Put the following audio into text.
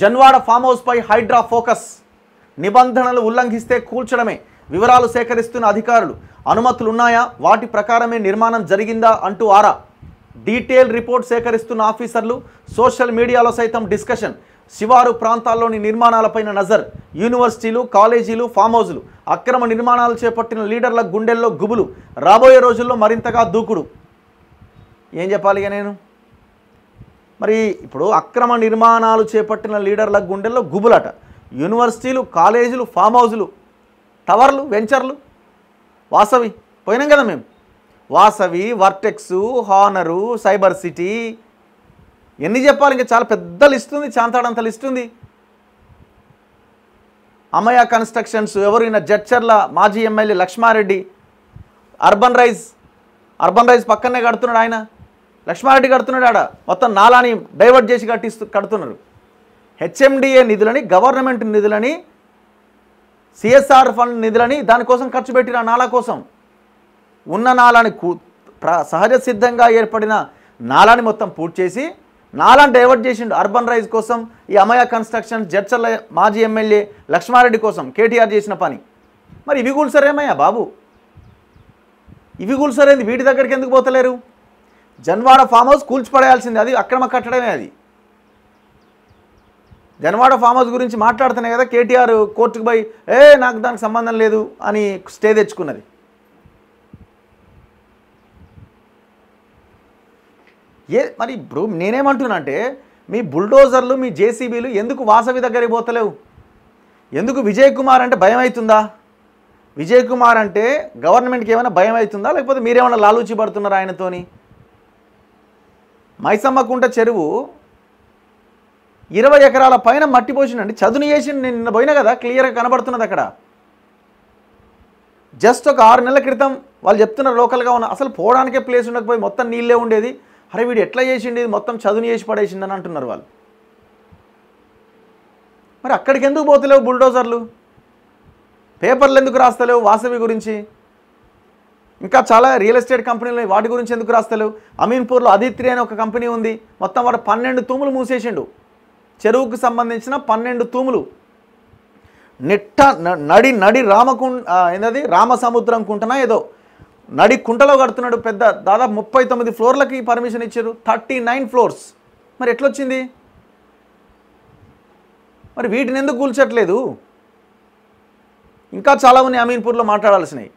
Janwada farm హౌస్పై Hydraa focus. నిబంధనలు ఉల్లంఘిస్తే కూల్చడమే. వివరాలు సేకరిస్తున్న అధికారులు. అనుమతులున్నాయా, వాటి ప్రకారమే నిర్మాణం జరిగిందా అంటూ ఆరా. డీటెయిల్ రిపోర్ట్ సేకరిస్తున్న ఆఫీసర్లు. సోషల్ మీడియాలో సైతం డిస్కషన్. శివారు ప్రాంతాల్లోని నిర్మాణాలపైన నజర్. యూనివర్సిటీలు, కాలేజీలు, ఫామ్ హౌజులు. అక్రమ నిర్మాణాలు చేపట్టిన లీడర్ల గుండెల్లో గుబులు. రాబోయే రోజుల్లో మరింతగా దూకుడు. ఏం చెప్పాలి ఇక నేను? మరి ఇప్పుడు అక్రమ నిర్మాణాలు చేపట్టిన లీడర్ల గుండెల్లో గుబులట. యూనివర్సిటీలు, కాలేజీలు, ఫామ్ హౌజులు, టవర్లు, వెంచర్లు. వాసవి పోయినాం కదా మేము. వాసవి, వర్టెక్స్, హానరు, సైబర్ సిటీ, ఎన్ని చెప్పాలి? ఇంకా చాలా పెద్ద లిస్ట్ ఉంది, చాంతాడంత లిస్ట్ ఉంది. అమయ కన్స్ట్రక్షన్స్, ఎవరైనా జడ్చర్ల మాజీ ఎమ్మెల్యే లక్ష్మారెడ్డి. అర్బన్ రైజ్ పక్కనే కడుతున్నాడు ఆయన, లక్ష్మారెడ్డి కడుతున్నాడు. ఆడ మొత్తం నాలాని డైవర్ట్ చేసి కడుతున్నారు. హెచ్ఎండిఏ నిధులని, గవర్నమెంట్ నిధులని, సిఎస్ఆర్ ఫండ్ నిధులని దానికోసం ఖర్చు పెట్టిన నాలా కోసం. ఉన్న నాలాని సహజ సిద్ధంగా ఏర్పడిన నాలాని మొత్తం పూర్తి చేసి నాలాని డైవర్ట్ చేసిండు అర్బన్ రైజ్ కోసం. ఈ అమయ కన్స్ట్రక్షన్, జడ్చర్ల మాజీ ఎమ్మెల్యే లక్ష్మారెడ్డి కోసం కేటీఆర్ చేసిన పని. మరి ఇవి కూల్సరేమయ్యా బాబు? ఇవి కూల్సరేంది? వీటి దగ్గరికి ఎందుకు పోతలేరు? జన్వాడ ఫామ్ హౌస్ కూల్చిపడేయాల్సింది, అది అక్రమ కట్టడమే. అది జన్వాడ ఫామ్ హౌస్ గురించి మాట్లాడుతున్నాయి కదా కేటీఆర్ కోర్టుకు పోయి నాకు దానికి సంబంధం లేదు అని స్టే తెచ్చుకున్నది. మరి ఇప్పుడు నేనేమంటున్నా అంటే, మీ బుల్డోజర్లు, మీ జేసీబీలు ఎందుకు వాసవి దగ్గరికి పోతలేవు? ఎందుకు? విజయ్ కుమార్ అంటే భయం అవుతుందా? విజయ్ కుమార్ అంటే గవర్నమెంట్కి ఏమైనా భయం అవుతుందా, లేకపోతే మీరేమైనా లాలూచి పడుతున్నారా ఆయనతోని? మైసమ్మకుంట చెరువు 20 ఎకరాల పైన మట్టి పోసిండండి, చదును చేసి నిన్న పోయినా కదా, క్లియర్గా కనబడుతున్నది అక్కడ. జస్ట్ ఒక 6 నెలల క్రితం వాళ్ళు చెప్తున్నారు లోకల్గా ఉన్న, అసలు పోవడానికే ప్లేస్ ఉండకపోయి మొత్తం నీళ్ళే ఉండేది. అరే వీడు ఎట్లా చేసిండి, మొత్తం చదును చేసి పడేసిందని అంటున్నారు వాళ్ళు. మరి అక్కడికి ఎందుకు పోతలేవు బుల్డోజర్లు? పేపర్లు ఎందుకు రాస్తలేవు వాసవి గురించి? ఇంకా చాలా రియల్ ఎస్టేట్ కంపెనీలు, వాటి గురించి ఎందుకు రాస్తలేవు? అమీన్పూర్లో అదిత్రి అనే ఒక కంపెనీ ఉంది, మొత్తం వాడు 12 తూములు మూసేసిండు. చెరువుకు సంబంధించిన 12 తూములు. నడి ఏంటది రామసముద్రం కుంటనా ఏదో నడి కుంటలో కడుతున్నాడు. పెద్ద దాదాపు 39 ఫ్లోర్లకి పర్మిషన్ ఇచ్చారు, 39 ఫ్లోర్స్. మరి ఎట్లొచ్చింది? మరి వీటిని ఎందుకు కూల్చట్లేదు? ఇంకా చాలా ఉన్నాయి అమీన్పూర్లో మాట్లాడాల్సినవి.